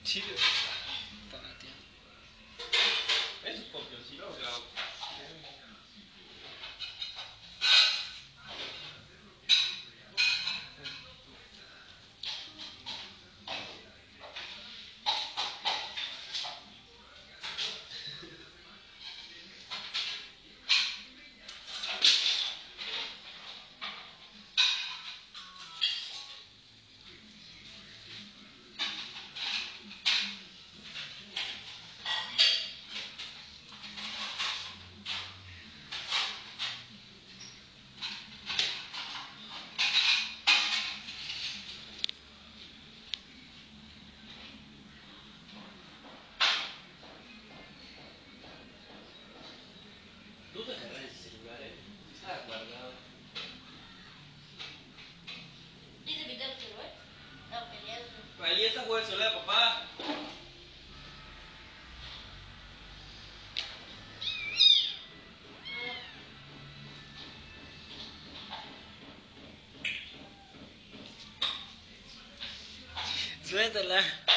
Chile. Patio. Eso es propio, si no, claro. Tú te agarras el celular, Ah, guardado. ¿Y te quitó el celular? No, peleando. Ahí está jugando el celular, papá. Suéltala.